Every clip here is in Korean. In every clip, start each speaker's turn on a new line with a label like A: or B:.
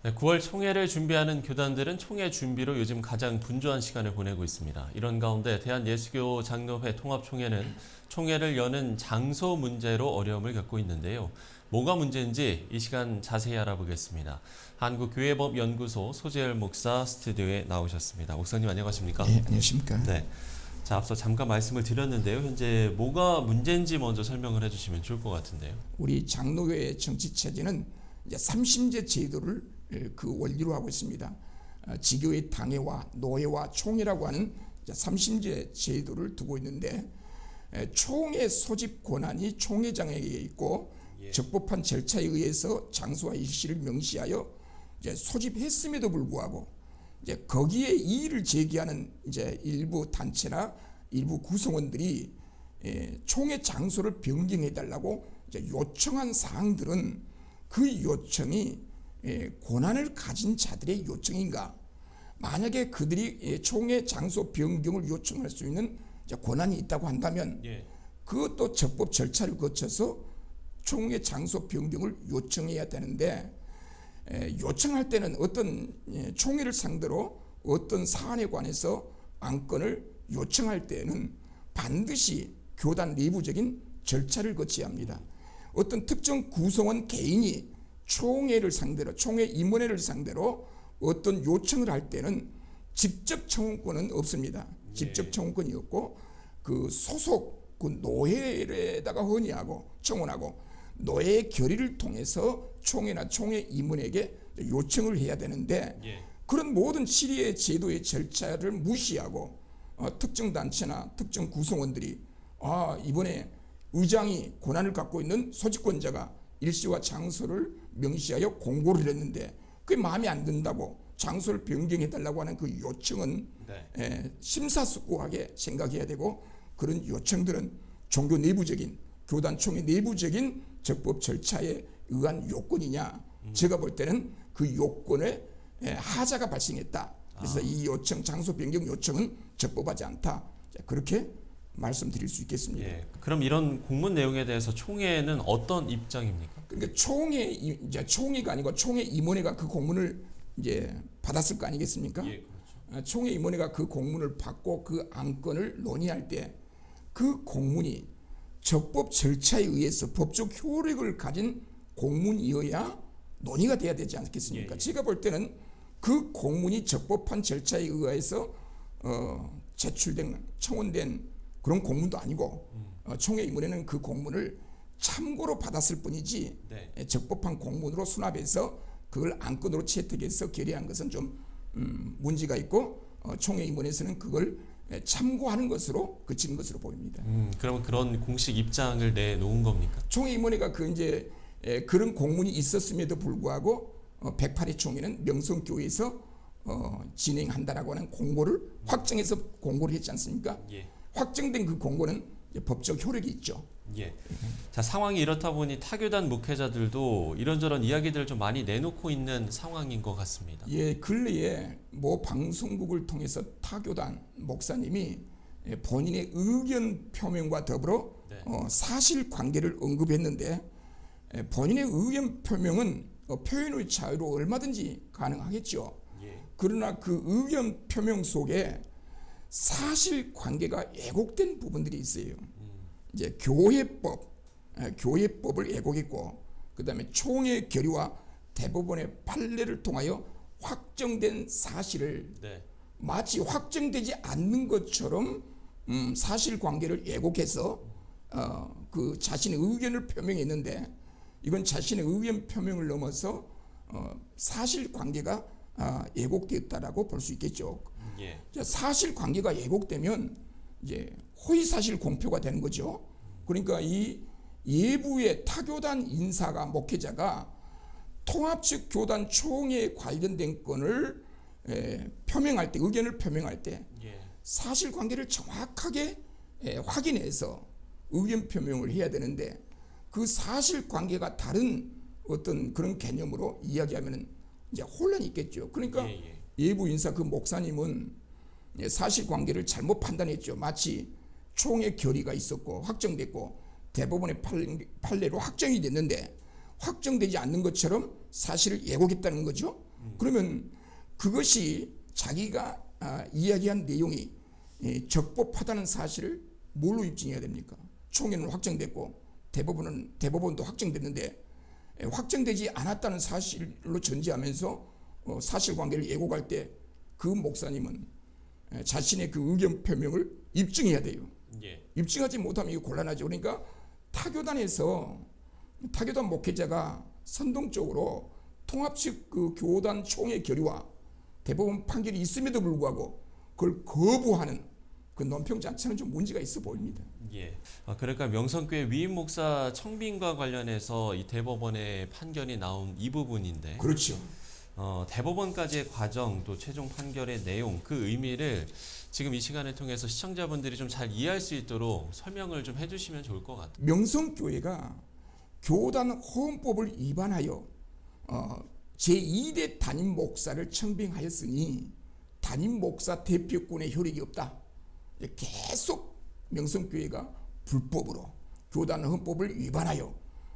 A: 네, 9월 총회를 준비하는 교단들은 총회 준비로 요즘 가장 분주한 시간을 보내고 있습니다. 이런 가운데 대한예수교 장로회 통합총회는 총회를 여는 장소 문제로 어려움을 겪고 있는데요. 뭐가 문제인지 이 시간 자세히 알아보겠습니다. 한국교회법연구소 소재열 목사 스튜디오에 나오셨습니다. 목사님 안녕하십니까?
B: 네, 안녕하십니까?
A: 네. 자, 앞서 잠깐 말씀을 드렸는데요. 현재 뭐가 문제인지 먼저 설명을 해주시면 좋을 것 같은데요.
B: 우리 장로교회 정치 체제는 이제 삼심제 제도를 그 원리로 하고 있습니다. 지교의 당회와 노회와 총회라고 하는 삼심제 제도를 두고 있는데, 총회 소집 권한이 총회장에게 있고 적법한 절차에 의해서 장소와 일시를 명시하여 이제 소집했음에도 불구하고 이제 거기에 이의를 제기하는 이제 일부 단체나 일부 구성원들이 총회 장소를 변경해 달라고 이제 요청한 사항들은 그 요청이 권한을 가진 자들의 요청인가? 만약에 그들이 총회 장소 변경을 요청할 수 있는 권한이 있다고 한다면 그것도 적법 절차를 거쳐서 총회 장소 변경을 요청해야 되는데, 요청할 때는 어떤 총회를 상대로 어떤 사안에 관해서 안건을 요청할 때는 반드시 교단 내부적인 절차를 거쳐야 합니다. 어떤 특정 구성원 개인이 총회를 상대로, 총회 임원회를 상대로 어떤 요청을 할 때는 직접 청원권은 없습니다. 직접 청원권이 없고 그 소속 그 노회에다가 건의하고 청원하고 노회의 결의를 통해서 총회나 총회 임원에게 요청을 해야 되는데, 그런 모든 질의의 제도의 절차를 무시하고 특정 단체나 특정 구성원들이 이번에 의장이 권한을 갖고 있는 소집권자가 일시와 장소를 명시하여 공고를 했는데 그게 마음에 안 든다고 장소를 변경해달라고 하는 그 요청은 심사숙고하게 생각해야 되고, 그런 요청들은 종교 내부적인, 교단 총회 내부적인 적법 절차에 의한 요건이냐, 제가 볼 때는 그 요건에 하자가 발생했다. 그래서 이 요청, 장소 변경 요청은 적법하지 않다. 그렇게 말씀드릴 수 있겠습니다.
A: 그럼 이런 공문 내용에 대해서 총회는 어떤 입장입니까?
B: 그러니까 총회가 아니고 총회 임원회가 그 공문을 이제 받았을 거 아니겠습니까? 그렇죠. 총회 임원회가 그 공문을 받고 그 안건을 논의할 때 그 공문이 적법 절차에 의해서 법적 효력을 가진 공문이어야 논의가 돼야 되지 않겠습니까? 제가 볼 때는 그 공문이 적법한 절차에 의해서 제출된, 청원된 그런 공문도 아니고 총회 임원회는 그 공문을 참고로 받았을 뿐이지 적법한 공문으로 수납해서 그걸 안건으로 채택해서 결의한 것은 좀 문제가 있고, 총회 임원회에서는 그걸 참고하는 것으로 그친 것으로 보입니다.
A: 그러면 그런 공식 입장을 내놓은 겁니까?
B: 총회 임원회가 그런 공문이 있었음에도 불구하고 108회 총회는 명성교회에서 진행한다라고 하는 공고를 확정해서 공고를 했지 않습니까? 확정된 그 공고는 법적 효력이 있죠.
A: 자, 상황이 이렇다 보니 타교단 목회자들도 이런저런 이야기들을 좀 많이 내놓고 있는 상황인 것 같습니다.
B: 근래에 모 방송국을 통해서 타교단 목사님이 본인의 의견 표명과 더불어 사실관계를 언급했는데, 본인의 의견 표명은 표현의 자유로 얼마든지 가능하겠죠. 그러나 그 의견 표명 속에 사실관계가 왜곡된 부분들이 있어요. 이제 교회법을 왜곡했고, 그 다음에 총회 결의와 대법원의 판례를 통하여 확정된 사실을 마치 확정되지 않는 것처럼 사실관계를 왜곡해서 그 자신의 의견을 표명했는데, 이건 자신의 의견 표명을 넘어서 사실관계가 왜곡되었다라고 볼 수 있겠죠. 사실관계가 왜곡되면 이제 허위사실 공표가 되는 거죠. 그러니까 이 예부의 타교단 인사가, 목회자가 통합측 교단 총회에 관련된 건을 표명할 때, 의견을 표명할 때 사실관계를 정확하게 확인해서 의견 표명을 해야 되는데, 그 사실관계가 다른 어떤 그런 개념으로 이야기하면 이제 혼란이 있겠죠. 그러니까 예부 인사 그 목사님은 사실관계를 잘못 판단했죠. 마치 총회 결의가 있었고 확정됐고 대법원의 판례로 확정이 됐는데 확정되지 않는 것처럼 사실을 왜곡했다는 거죠. 그러면 그것이 자기가 이야기한 내용이 적법하다는 사실을 뭘로 입증해야 됩니까? 총회는 확정됐고 대법원도 확정됐는데 확정되지 않았다는 사실로 전제하면서 사실관계를 예고할 때 그 목사님은 자신의 그 의견 표명을 입증해야 돼요.
A: 예.
B: 입증하지 못하면 이거 곤란하죠. 그러니까 타교단 목회자가 선동적으로 통합 측 그 교단 총회 결의와 대법원 판결이 있음에도 불구하고 그걸 거부하는 그 논평 자체는 좀 문제가 있어 보입니다.
A: 예. 그러니까 명성교회 위임 목사 청빙과 관련해서 이 대법원의 판결이 나온 이 부분인데,
B: 그렇죠.
A: 대법원까지의 과정 또 최종 판결의 내용 그 의미를 지금 이 시간을 통해서 시청자분들이 좀 잘 이해할 수 있도록 설명을 좀 해주시면 좋을 것 같아요.
B: 명성교회가 교단 헌법을 위반하여 제2대 담임 목사를 청빙하였으니 담임 목사 대표권의 효력이 없다. 계속 명성교회가 불법으로 교단 헌법을 위반하여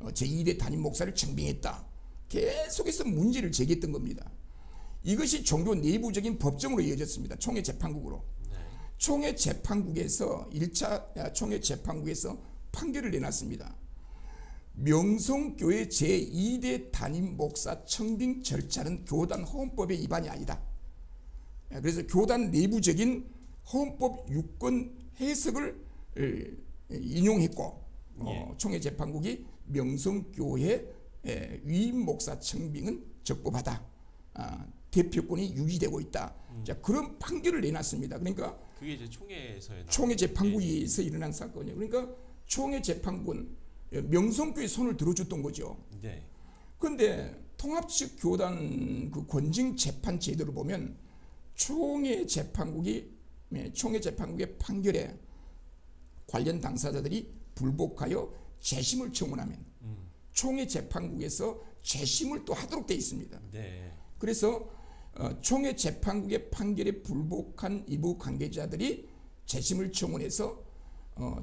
B: 제2대 담임 목사를 청빙했다. 계속해서 문제를 제기했던 겁니다. 이것이 종교 내부적인 법정으로 이어졌습니다. 총회 재판국으로.
A: 네.
B: 총회 재판국에서 1차 총회 재판국에서 판결을 내놨습니다. 명성교회 제2대 담임 목사 청빙 절차는 교단 헌법의 위반이 아니다. 그래서 교단 내부적인 헌법 유권 해석을 인용했고 총회 재판국이 명성교회 위임 목사 청빙은 적법하다. 대표권이 유지되고 있다. 자, 그런 판결을 내놨습니다. 그러니까
A: 그게 이제 총회에서의
B: 총회 재판국에서 일어난 사건이에요. 그러니까 총회 재판국은 명성교회 손을 들어줬던 거죠.
A: 네.
B: 그런데 통합 측 교단 그 권증 재판 제도를 보면 총회 재판국의 판결에 관련 당사자들이 불복하여 재심을 청원하면 총회 재판국에서 재심을 또 하도록 되어 있습니다.
A: 네.
B: 그래서 총회 재판국의 판결에 불복한 일부 관계자들이 재심을 청원해서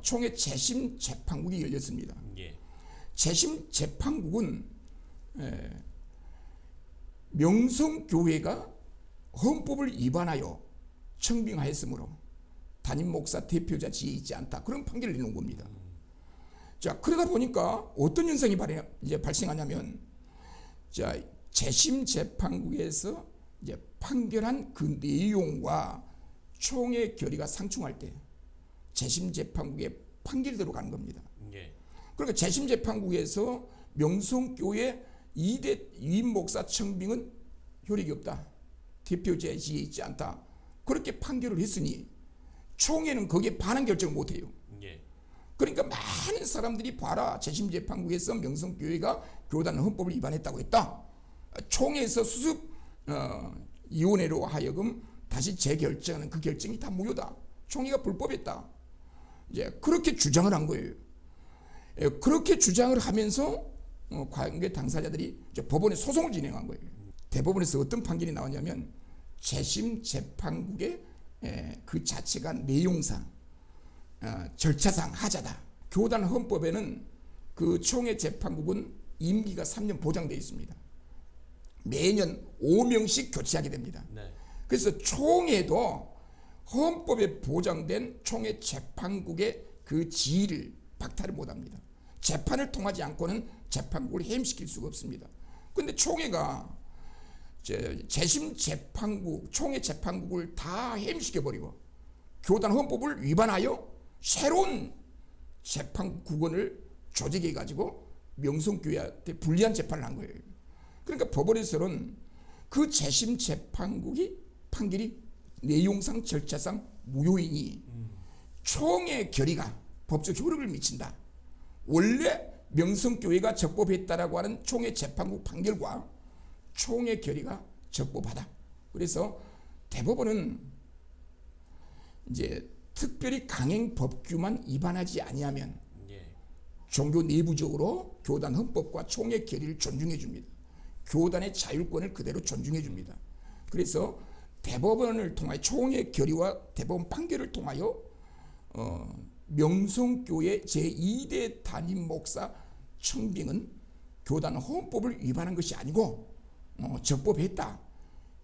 B: 총회 재심 재판국이 열렸습니다.
A: 예.
B: 재심 재판국은 명성교회가 헌법을 위반하여 청빙하였으므로 담임 목사 대표자 지위에 있지 않다. 그런 판결을 내놓은 겁니다. 자, 그러다 보니까 어떤 현상이 이제 발생하냐면, 자, 재심 재판국에서 이제 판결한 그 내용과 총회 결의가 상충할 때 재심 재판국의 판결대로 가는 겁니다.
A: 예.
B: 그러니까 재심 재판국에서 명성교회 2대 위임 목사 청빙은 효력이 없다. 대표자의 지위에 있지 않다. 그렇게 판결을 했으니 총회는 거기에 반한 결정을 못해요.
A: 예.
B: 그러니까 많은 사람들이 봐라, 재심 재판국에서 명성교회가 교단 헌법을 위반했다고 했다. 총회에서 수습 위원회로 하여금 다시 재결정하는 그 결정이 다 무효다. 총회가 불법했다. 이제 그렇게 주장을 한 거예요. 그렇게 주장을 하면서 관계 당사자들이 이제 법원에 소송을 진행한 거예요. 대법원에서 어떤 판결이 나왔냐면 재심 재판국의 그 자체가 내용상 절차상 하자다. 교단 헌법에는 그 총회 재판국은 임기가 3년 보장되어 있습니다. 매년 5명씩 교체하게 됩니다.
A: 네.
B: 그래서 총회도 헌법에 보장된 총회 재판국의 그 지위를 박탈을 못합니다. 재판을 통하지 않고는 재판국을 해임시킬 수가 없습니다. 그런데 총회가 재심 재판국, 총회 재판국을 다 해임시켜버리고 교단 헌법을 위반하여 새로운 재판국원을 조직해가지고 명성교회한테 불리한 재판을 한 거예요. 그러니까 법원에서는 그 재심 재판국이 판결이 내용상 절차상 무효이니 총회 결의가 법적 효력을 미친다. 원래 명성교회가 적법했다라고 하는 총회 재판국 판결과 총회 결의가 적법하다. 그래서 대법원은 이제 특별히 강행 법규만 위반하지 아니하면 종교 내부적으로 교단 헌법과 총회 결의를 존중해 줍니다. 교단의 자율권을 그대로 존중해 줍니다. 그래서 대법원을 통하여 총회 결의와 대법원 판결을 통하여 명성교회 제2대 담임 목사 청빙은 교단 헌법을 위반한 것이 아니고 적법했다.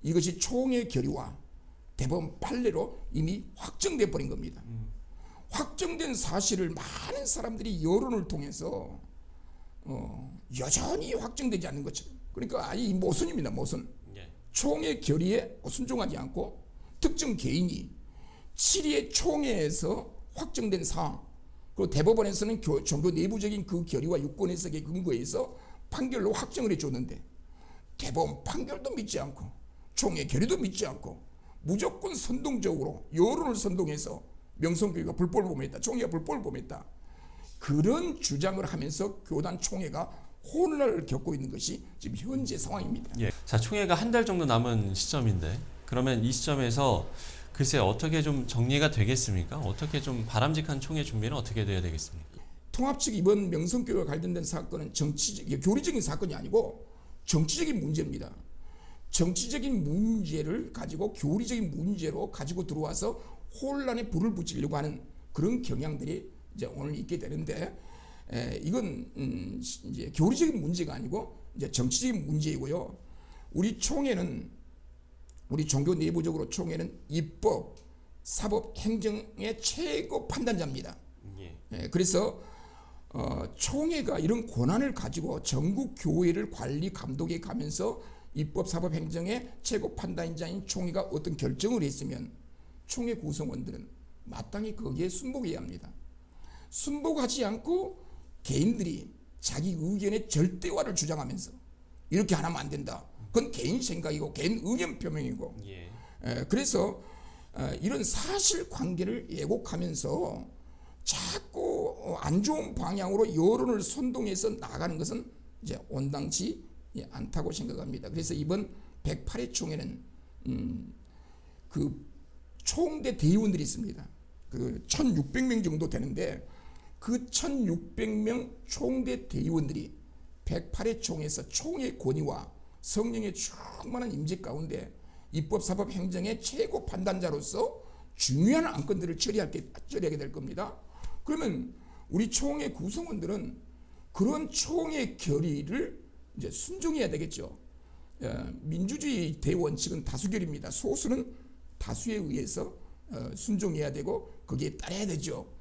B: 이것이 총회 결의와 대법원 판례로 이미 확정돼 버린 겁니다. 확정된 사실을 많은 사람들이 여론을 통해서 여전히 확정되지 않는 것처럼, 그러니까 아예 모순입니다. 모순.
A: 예.
B: 총회 결의에 순종하지 않고 특정 개인이 7위의 총회에서 확정된 사항, 그리고 대법원에서는 종교 내부적인 그 결의와 유권 해석에 근거해서 판결로 확정을 해줬는데, 대법원 판결도 믿지 않고 총회 결의도 믿지 않고 무조건 선동적으로 여론을 선동해서 명성교회가 불법을 범했다, 총회가 불법을 범했다, 그런 주장을 하면서 교단 총회가 혼란을 겪고 있는 것이 지금 현재 상황입니다.
A: 예. 자, 총회가 한 달 정도 남은 시점인데, 그러면 이 시점에서 글쎄 어떻게 좀 정리가 되겠습니까? 어떻게 좀 바람직한 총회 준비는 어떻게 돼야 되겠습니까?
B: 통합 측 이번 명성교회와 관련된 사건은 교리적인 사건이 아니고 정치적인 문제입니다. 정치적인 문제를 가지고 교리적인 문제로 가지고 들어와서 혼란에 불을 붙이려고 하는 그런 경향들이 이제 오늘 있게 되는데, 이건 이제 교리적인 문제가 아니고 이제 정치적인 문제이고요. 우리 총회는, 우리 종교 내부적으로 총회는 입법, 사법, 행정의 최고 판단자입니다.
A: 예.
B: 그래서 총회가 이런 권한을 가지고 전국 교회를 관리 감독해 가면서 입법, 사법, 행정의 최고 판단자인 총회가 어떤 결정을 했으면 총회 구성원들은 마땅히 거기에 순복해야 합니다. 순복하지 않고 개인들이 자기 의견의 절대화를 주장하면서 이렇게 안 하면 안 된다, 그건 개인 생각이고 개인 의견 표명이고,
A: 예.
B: 그래서 이런 사실관계를 왜곡하면서 자꾸 안 좋은 방향으로 여론을 선동해서 나가는 것은 이제 온당치 않다고 생각합니다. 그래서 이번 108회 총회는 그 총대 대의원들이 있습니다. 그 1,600명 정도 되는데, 그 1,600명 총대 대의원들이 108회 총회에서 총회 권위와 성령의 충만한 임재 가운데 입법, 사법, 행정의 최고 판단자로서 중요한 안건들을 처리하게 될 겁니다. 그러면 우리 총회 구성원들은 그런 총회 결의를 이제 순종해야 되겠죠. 민주주의 대원칙은 다수결입니다. 소수는 다수에 의해서 순종해야 되고 거기에 따라야 되죠.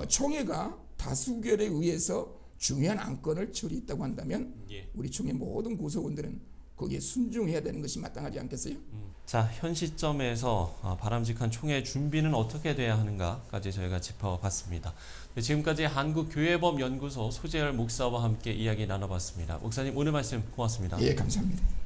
B: 총회가 다수결에 의해서 중요한 안건을 처리했다고 한다면
A: 예.
B: 우리 총회 모든 구성원들은 거기에 순종해야 되는 것이 마땅하지 않겠어요?
A: 자, 현 시점에서 바람직한 총회 준비는 어떻게 돼야 하는가까지 저희가 짚어봤습니다. 네, 지금까지 한국교회법연구소 소재열 목사와 함께 이야기 나눠봤습니다. 목사님, 오늘 말씀 고맙습니다.
B: 예, 감사합니다.